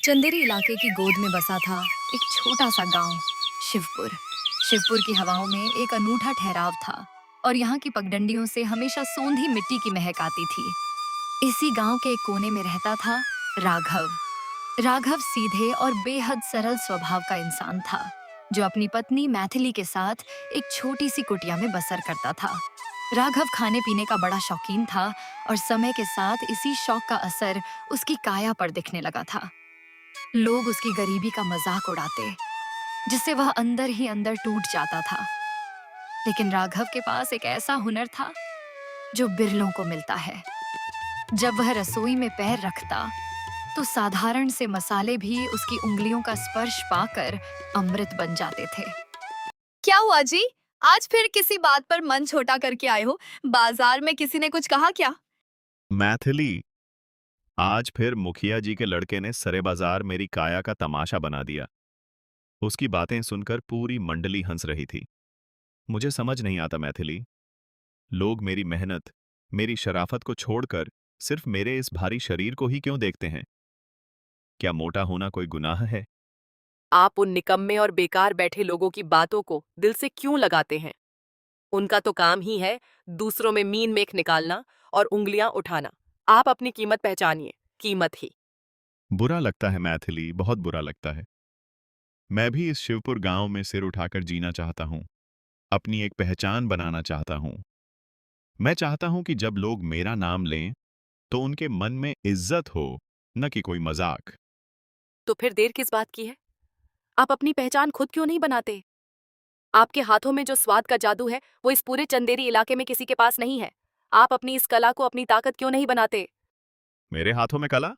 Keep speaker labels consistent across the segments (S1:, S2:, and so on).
S1: चंदेरी इलाके की गोद में बसा था एक छोटा सा गांव, शिवपुर। शिवपुर की हवाओं में एक अनूठा ठहराव था और यहाँ की पगडंडियों से हमेशा सोंधी मिट्टी की महक आती थी। इसी गांव के एक कोने में रहता था राघव। राघव सीधे और बेहद सरल स्वभाव का इंसान था, जो अपनी पत्नी मैथिली के साथ एक छोटी सी कुटिया में बसर करता था। राघव खाने पीने का बड़ा शौकीन था और समय के साथ इसी शौक का असर उसकी काया पर दिखने लगा था। लोग उसकी गरीबी का मजाक उड़ाते, जिससे वह अंदर ही अंदर टूट जाता था। लेकिन राघव के पास एक ऐसा हुनर था जो बिरलों को मिलता है। जब वह रसोई में पैर रखता तो साधारण से मसाले भी उसकी उंगलियों का स्पर्श पाकर अमृत बन जाते थे।
S2: क्या हुआ जी? आज फिर किसी बात पर मन छोटा करके आए हो? बाजार में किसी ने कुछ कहा क्या?
S3: मैथिली, आज फिर मुखिया जी के लड़के ने सरे बाजार मेरी काया का तमाशा बना दिया। उसकी बातें सुनकर पूरी मंडली हंस रही थी। मुझे समझ नहीं आता मैथिली, लोग मेरी मेहनत, मेरी शराफत को छोड़कर सिर्फ मेरे इस भारी शरीर को ही क्यों देखते हैं? क्या मोटा होना कोई गुनाह है?
S4: आप उन निकम्मे और बेकार बैठे लोगों की बातों को दिल से क्यों लगाते हैं? उनका तो काम ही है दूसरों में मीन मेख निकालना और उंगलियां उठाना। आप अपनी कीमत पहचानिए, कीमत ही।
S3: बुरा लगता है मैथिली, बहुत बुरा लगता है। मैं भी इस शिवपुर गांव में सिर उठाकर जीना चाहता हूं, अपनी एक पहचान बनाना चाहता हूं। मैं चाहता हूं कि जब लोग मेरा नाम लें तो उनके मन में इज्जत हो, न कि कोई मजाक।
S4: तो फिर देर किस बात की है? आप अपनी पहचान खुद क्यों नहीं बनाते? आपके हाथों में जो स्वाद का जादू है, वो इस पूरे चंदेरी इलाके में किसी के पास नहीं है। आप अपनी इस कला को अपनी ताकत क्यों नहीं बनाते?
S3: मेरे हाथों में कला?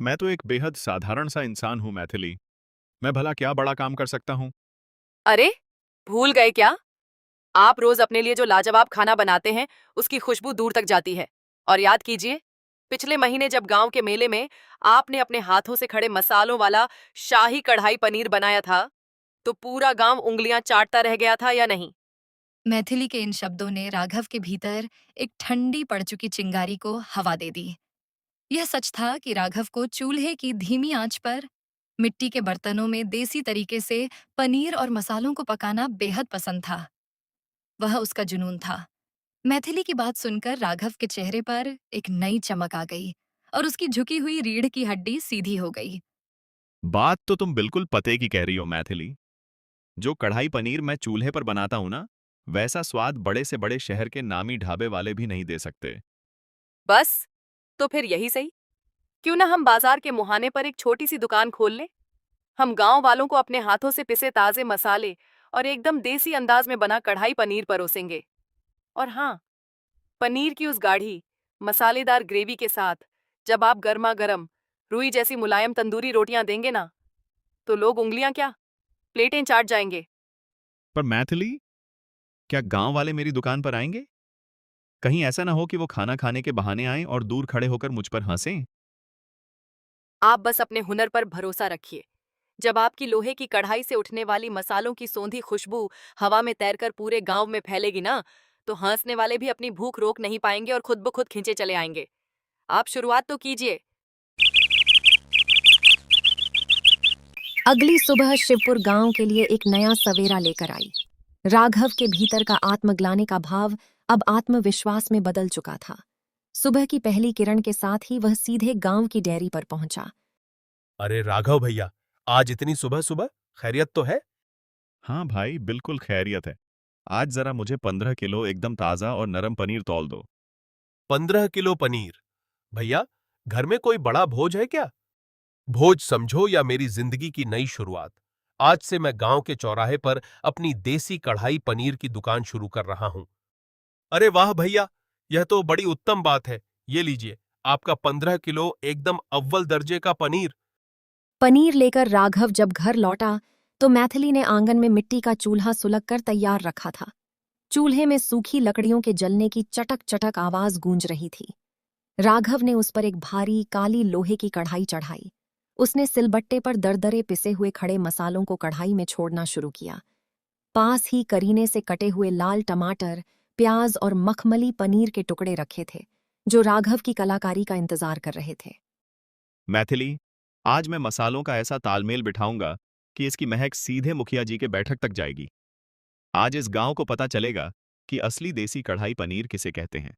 S3: मैं तो एक बेहद साधारण सा इंसान हूं मैथिली। मैं भला क्या बड़ा काम कर सकता हूं?
S4: अरे, भूल गए क्या? आप रोज अपने लिए जो लाजवाब खाना बनाते हैं, उसकी खुशबू दूर तक जाती है। और याद कीजिए, पिछले महीने जब गांव के मेले में आपने अपने हाथों से खड़े मसालों वाला शाही कढ़ाई पनीर बनाया था, तो पूरा गांव उंगलियां चाटता रह गया था या नहीं?
S1: मैथिली के इन शब्दों ने राघव के भीतर एक ठंडी पड़ चुकी चिंगारी को हवा दे दी। यह सच था कि राघव को चूल्हे की धीमी आंच पर मिट्टी के बर्तनों में देसी तरीके से पनीर और मसालों को पकाना बेहद पसंद था। वह उसका जुनून था। मैथिली की बात सुनकर राघव के चेहरे पर एक नई चमक आ गई और उसकी झुकी हुई रीढ़ की हड्डी सीधी हो गई।
S3: बात तो तुम बिल्कुल पते की कह रही हो मैथिली। जो कढ़ाई पनीर मैं चूल्हे पर बनाता हूं ना, वैसा स्वाद बड़े से बड़े शहर के नामी ढाबे वाले भी नहीं दे सकते।
S4: बस, तो फिर यही सही। क्यों ना हम बाजार के मुहाने पर एक छोटी सी दुकान खोल लें? हम गांव वालों को अपने हाथों से पिसे ताजे मसाले और एकदम देसी अंदाज में बना कढ़ाई पनीर परोसेंगे। और हाँ, पनीर की उस गाढ़ी, मसालेदार ग्रेवी के साथ जब आप गर्मा गर्म रुई जैसी मुलायम तंदूरी रोटियां देंगे ना, तो लोग उंगलियां क्या, प्लेटें चाट जाएंगे।
S3: पर मैथिली, क्या गांव वाले मेरी दुकान पर आएंगे? कहीं ऐसा ना हो कि वो खाना खाने के बहाने आएं और दूर खड़े होकर मुझ पर हंसें?
S4: आप बस अपने हुनर पर भरोसा रखिए। जब आपकी लोहे की कढ़ाई से उठने वाली मसालों की सोंधी खुशबू हवा में तैरकर पूरे गांव में फैलेगी ना, तो हंसने वाले भी अपनी भूख रोक नहीं पाएंगे और खुद ब खुद खींचे चले आएंगे। आप शुरुआत तो कीजिए।
S5: अगली सुबह शिवपुर गांव के लिए एक नया सवेरा लेकर आई। राघव के भीतर का आत्मग्लानि का भाव अब आत्मविश्वास में बदल चुका था। सुबह की पहली किरण के साथ ही वह सीधे गांव की डेयरी पर पहुंचा।
S6: अरे राघव भैया, आज इतनी सुबह सुबह खैरियत तो है?
S3: हाँ भाई, बिल्कुल खैरियत है। आज जरा मुझे 15 किलो एकदम ताजा और नरम पनीर तौल दो।
S6: 15 किलो पनीर? भैया, घर में कोई बड़ा भोज है क्या? भोज समझो या मेरी जिंदगी की नई शुरुआत। आज से मैं गांव के चौराहे पर अपनी देसी कढ़ाई पनीर की दुकान शुरू कर रहा हूं। अरे वाह भैया, यह तो बड़ी उत्तम बात है। ये लीजिए, आपका 15 किलो एकदम अव्वल दर्जे का पनीर।
S5: पनीर लेकर राघव जब घर लौटा तो मैथिली ने आंगन में मिट्टी का चूल्हा सुलग कर तैयार रखा था। चूल्हे में सूखी लकड़ियों के जलने की चटक चटक आवाज गूंज रही थी। राघव ने उस पर एक भारी काली लोहे की कढ़ाई चढ़ाई। उसने सिलबट्टे पर दरदरे पिसे हुए खड़े मसालों को कढ़ाई में छोड़ना शुरू किया। पास ही करीने से कटे हुए लाल टमाटर, प्याज और मखमली पनीर के टुकड़े रखे थे, जो राघव की कलाकारी का इंतजार कर रहे थे।
S3: मैथिली, आज मैं मसालों का ऐसा तालमेल बिठाऊंगा कि इसकी महक सीधे मुखिया जी के बैठक तक जाएगी। आज इस गांव को पता चलेगा कि असली देसी कढ़ाई पनीर किसे कहते हैं।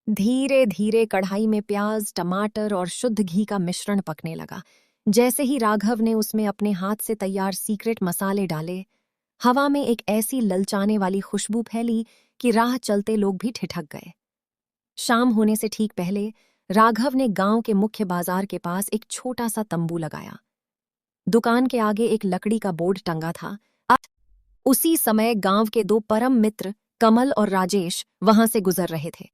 S5: धीरे धीरे कढ़ाई में प्याज, टमाटर और शुद्ध घी का मिश्रण पकने लगा। जैसे ही राघव ने उसमें अपने हाथ से तैयार सीक्रेट मसाले डाले, हवा में एक ऐसी ललचाने वाली खुशबू फैली कि राह चलते लोग भी ठिठक गए। शाम होने से ठीक पहले राघव ने गांव के मुख्य बाजार के पास एक छोटा सा तंबू लगाया। दुकान के आगे एक लकड़ी का बोर्ड टंगा था। उसी समय गांव के दो परम मित्र कमल और राजेश वहां से गुजर रहे थे।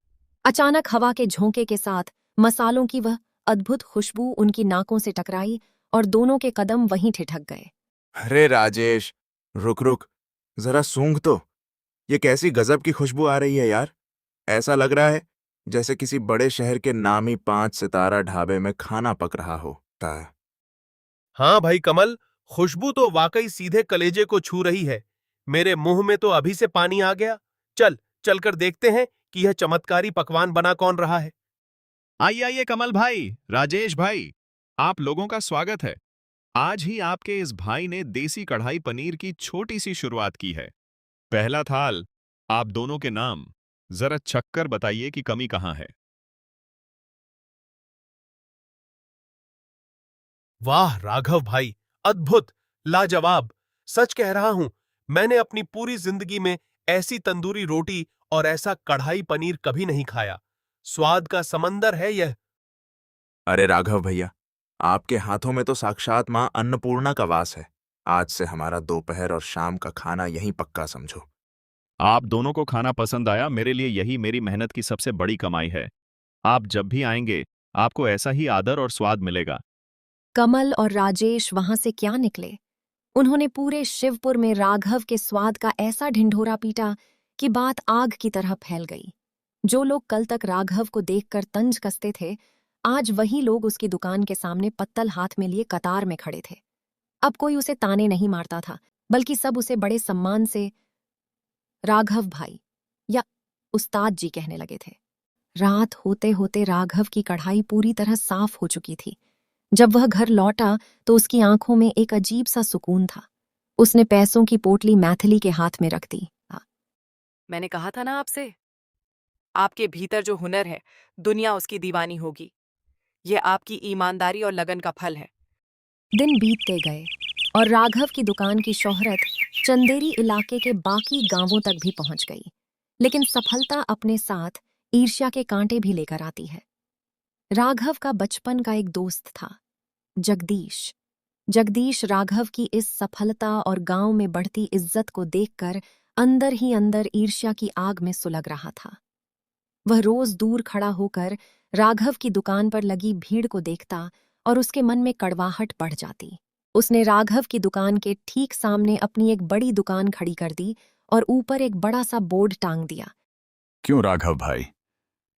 S5: अचानक हवा के झोंके के साथ मसालों की वह अद्भुत खुशबू उनकी नाकों से टकराई और दोनों के कदम वहीं ठिठक गए।
S7: अरे राजेश, रुक रुक, जरा सूंघ तो। ये कैसी गजब की खुशबू आ रही है यार। ऐसा लग रहा है जैसे किसी बड़े शहर के नामी 5 सितारा ढाबे में खाना पक रहा हो।
S6: हाँ भाई कमल, खुशबू तो वाकई सीधे कलेजे को छू रही है। मेरे मुंह में तो अभी से पानी आ गया। चलकर देखते हैं कि यह चमत्कारी पकवान बना कौन रहा है।
S3: आइए आइए कमल भाई, राजेश भाई, आप लोगों का स्वागत है। आज ही आपके इस भाई ने देसी कढ़ाई पनीर की छोटी सी शुरुआत की है। पहला थाल आप दोनों के नाम। जरा छक्कर बताइए कि कमी कहां है।
S6: वाह राघव भाई, अद्भुत, लाजवाब। सच कह रहा हूं, मैंने अपनी पूरी जिंदगी में ऐसी तंदूरी रोटी और ऐसा कढ़ाई पनीर कभी नहीं खाया। स्वाद का समंदर है यह।
S7: अरे राघव भैया, आपके हाथों में तो साक्षात मां अन्नपूर्णा का वास है। आज से हमारा दोपहर और शाम का खाना यहीं पक्का समझो।
S3: आप दोनों को खाना पसंद आया, मेरे लिए यही मेरी मेहनत की सबसे बड़ी कमाई है। आप जब भी आएंगे आपको ऐसा ही आदर और स्वाद मिलेगा।
S5: कमल और राजेश वहां से क्या निकले। उन्होंने पूरे शिवपुर में राघव के स्वाद का ऐसा ढिंढोरा पीटा कि बात आग की तरह फैल गई। जो लोग कल तक राघव को देखकर तंज कसते थे, आज वही लोग उसकी दुकान के सामने पत्तल हाथ में लिए कतार में खड़े थे। अब कोई उसे ताने नहीं मारता था, बल्कि सब उसे बड़े सम्मान से राघव भाई या उस्ताद जी कहने लगे थे। रात होते होते राघव की कढ़ाई पूरी तरह साफ हो चुकी थी। जब वह घर लौटा तो उसकी आंखों में एक अजीब सा सुकून था। उसने पैसों की पोटली मैथिली के हाथ में रख दी।
S4: मैंने कहा था ना आपसे, आपके भीतर जो हुनर है दुनिया उसकी दीवानी होगी। ये आपकी ईमानदारी और लगन का फल है।
S5: दिन बीतते गए और राघव की दुकान की शोहरत चंदेरी इलाके के बाकी गांवों तक भी पहुंच गई। लेकिन सफलता अपने साथ ईर्ष्या के कांटे भी लेकर आती है। राघव का बचपन का एक दोस्त था, जगदीश। जगदीश राघव की इस सफलता और गांव में बढ़ती इज्जत को देखकर अंदर ही अंदर ईर्ष्या की आग में सुलग रहा था। वह रोज दूर खड़ा होकर राघव की दुकान पर लगी भीड़ को देखता और उसके मन में कड़वाहट बढ़ जाती। उसने राघव की दुकान के ठीक सामने अपनी एक बड़ी दुकान खड़ी कर दी और ऊपर एक बड़ा सा बोर्ड टांग दिया।
S8: क्यों राघव भाई,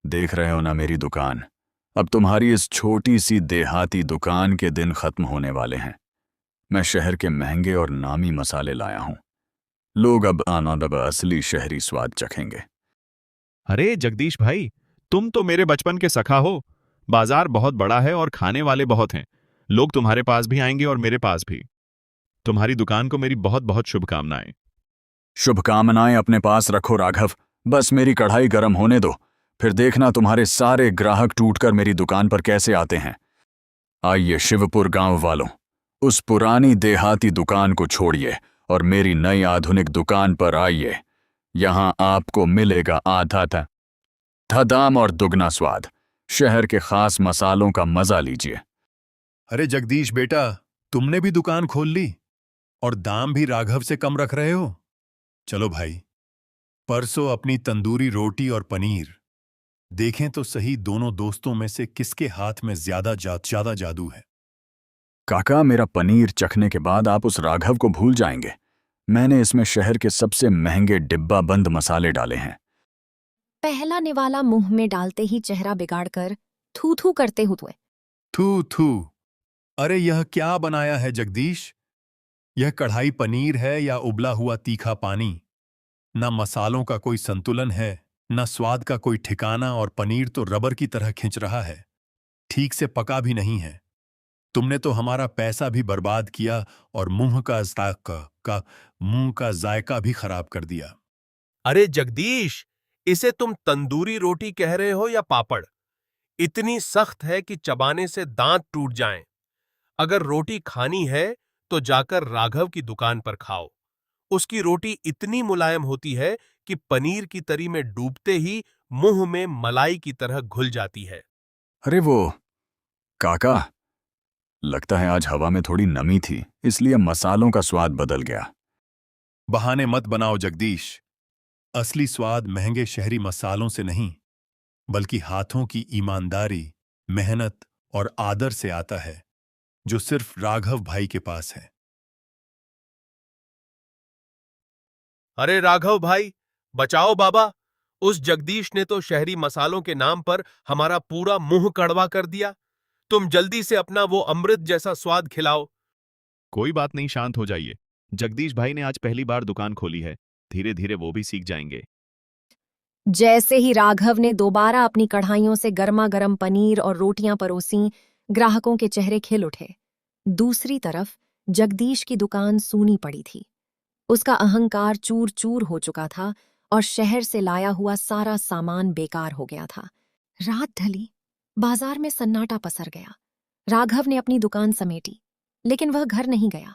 S8: देख रहे हो ना मेरी दुकान? अब तुम्हारी इस छोटी सी देहाती दुकान के दिन खत्म होने वाले हैं। मैं शहर के महंगे और नामी मसाले लाया हूं। लोग अब आनंद असली शहरी स्वाद चखेंगे।
S3: अरे जगदीश भाई, तुम तो मेरे बचपन के सखा हो। बाजार बहुत बड़ा है और खाने वाले बहुत हैं। लोग तुम्हारे पास भी आएंगे और मेरे पास भी। तुम्हारी दुकान को मेरी बहुत बहुत शुभकामनाएं।
S8: शुभकामनाएं अपने पास रखो राघव, बस मेरी कढ़ाई गर्म होने दो, फिर देखना तुम्हारे सारे ग्राहक टूटकर मेरी दुकान पर कैसे आते हैं। आइए शिवपुर गांव वालों, उस पुरानी देहाती दुकान को छोड़िए और मेरी नई आधुनिक दुकान पर आइए। यहां आपको मिलेगा आधा था दाम और दुगना स्वाद। शहर के खास मसालों का मजा लीजिए।
S9: अरे जगदीश बेटा, तुमने भी दुकान खोल ली और दाम भी राघव से कम रख रहे हो। चलो भाई, परसों अपनी तंदूरी रोटी और पनीर देखें तो सही, दोनों दोस्तों में से किसके हाथ में ज्यादा जादू है।
S8: काका, मेरा पनीर चखने के बाद आप उस राघव को भूल जाएंगे। मैंने इसमें शहर के सबसे महंगे डिब्बा बंद मसाले डाले हैं।
S5: पहला निवाला मुंह में डालते ही चेहरा बिगाड़कर थू थू करते हुए,
S9: थू थू, अरे यह क्या बनाया है जगदीश? यह कढ़ाई पनीर है या उबला हुआ तीखा पानी? न मसालों का कोई संतुलन है, न स्वाद का कोई ठिकाना, और पनीर तो रबर की तरह खिंच रहा है, ठीक से पका भी नहीं है। तुमने तो हमारा पैसा भी बर्बाद किया और मुंह का जायका भी खराब कर दिया।
S6: अरे जगदीश, इसे तुम तंदूरी रोटी कह रहे हो या पापड़? इतनी सख्त है कि चबाने से दांत टूट जाएं। अगर रोटी खानी है तो जाकर राघव की दुकान पर खाओ। उसकी रोटी इतनी मुलायम होती है कि पनीर की तरी में डूबते ही मुंह में मलाई की तरह घुल जाती है।
S8: अरे वो काका, लगता है आज हवा में थोड़ी नमी थी, इसलिए मसालों का स्वाद बदल गया।
S9: बहाने मत बनाओ जगदीश। असली स्वाद महंगे शहरी मसालों से नहीं, बल्कि हाथों की ईमानदारी, मेहनत और आदर से आता है, जो सिर्फ राघव भाई के पास है।
S6: अरे राघव भाई, बचाओ बाबा। उस जगदीश ने तो शहरी मसालों के नाम पर हमारा पूरा मुंह कड़वा कर दिया। तुम जल्दी से अपना वो अमृत जैसा स्वाद खिलाओ।
S3: कोई बात नहीं, शांत हो जाइए। जगदीश भाई ने आज पहली बार दुकान खोली है, धीरे धीरे वो भी सीख जाएंगे।
S5: जैसे ही राघव ने दोबारा अपनी कढ़ाइयों से गर्मा गर्म पनीर और रोटियां परोसीं, ग्राहकों के चेहरे खिल उठे। दूसरी तरफ जगदीश की दुकान सूनी पड़ी थी। उसका अहंकार चूर चूर हो चुका था और शहर से लाया हुआ सारा सामान बेकार हो गया था। रात ढली, बाजार में सन्नाटा पसर गया। राघव ने अपनी दुकान समेटी, लेकिन वह घर नहीं गया।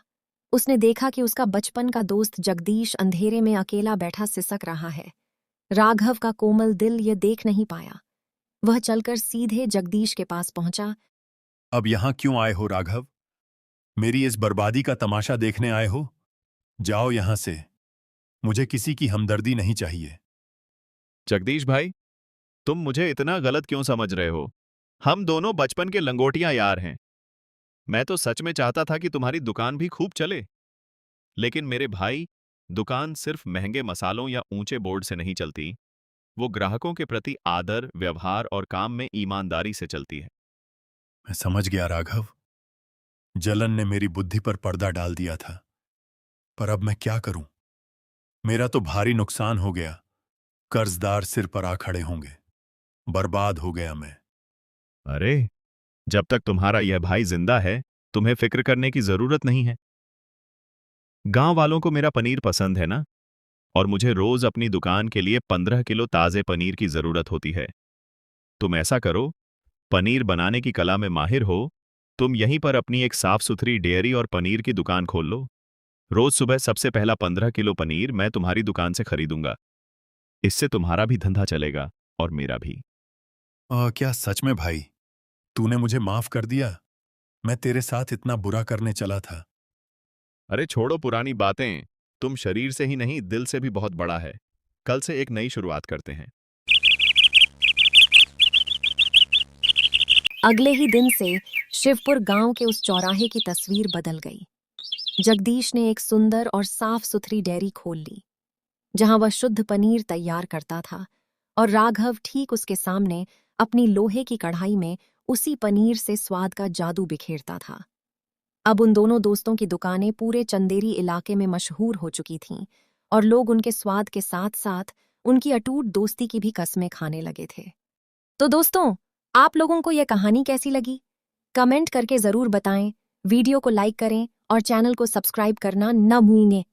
S5: उसने देखा कि उसका बचपन का दोस्त जगदीश अंधेरे में अकेला बैठा सिसक रहा है। राघव का कोमल दिल ये देख नहीं पाया। वह चलकर सीधे जगदीश के पास पहुंचा।
S9: अब यहां क्यों आए हो राघव? मेरी इस बर्बादी का तमाशा देखने आए हो? जाओ यहां से, मुझे किसी की हमदर्दी नहीं चाहिए।
S3: जगदीश भाई, तुम मुझे इतना गलत क्यों समझ रहे हो? हम दोनों बचपन के लंगोटिया यार हैं। मैं तो सच में चाहता था कि तुम्हारी दुकान भी खूब चले, लेकिन मेरे भाई, दुकान सिर्फ महंगे मसालों या ऊंचे बोर्ड से नहीं चलती। वो ग्राहकों के प्रति आदर, व्यवहार और काम में ईमानदारी से चलती है।
S9: मैं समझ गया राघव। जलन ने मेरी बुद्धि पर पर्दा डाल दिया था, पर अब मैं क्या करूं? मेरा तो भारी नुकसान हो गया। कर्जदार सिर पर आ खड़े होंगे। बर्बाद हो गया मैं।
S3: अरे, जब तक तुम्हारा यह भाई जिंदा है, तुम्हें फिक्र करने की जरूरत नहीं है। गांव वालों को मेरा पनीर पसंद है ना, और मुझे रोज अपनी दुकान के लिए 15 किलो ताजे पनीर की जरूरत होती है। तुम ऐसा करो, पनीर बनाने की कला में माहिर हो, तुम यहीं पर अपनी एक साफ सुथरी डेयरी और पनीर की दुकान खोल लो। रोज सुबह सबसे पहला 15 किलो पनीर मैं तुम्हारी दुकान से खरीदूंगा। इससे तुम्हारा भी धंधा चलेगा और मेरा भी।
S9: क्या सच में भाई? तूने मुझे माफ कर दिया? मैं तेरे साथ इतना बुरा करने चला था।
S3: अरे छोड़ो पुरानी बातें, तुम शरीर से ही नहीं, दिल से भी बहुत बड़ा है। कल से एक नई शुरुआत करते हैं।
S5: अगले ही दिन से शिवपुर गांव के उस चौराहे की तस्वीर बदल गई। जगदीश ने एक सुंदर और साफ सुथरी डेयरी खोल ली, जहां वह शुद्ध पनीर तैयार करता था, और राघव ठीक उसके सामने अपनी लोहे की कढ़ाई में उसी पनीर से स्वाद का जादू बिखेरता था। अब उन दोनों दोस्तों की दुकानें पूरे चंदेरी इलाके में मशहूर हो चुकी थीं, और लोग उनके स्वाद के साथ साथ उनकी अटूट दोस्ती की भी कस्में खाने लगे थे। तो दोस्तों, आप लोगों को यह कहानी कैसी लगी? कमेंट करके जरूर बताएं, वीडियो को लाइक करें और चैनल को सब्सक्राइब करना न भूलें।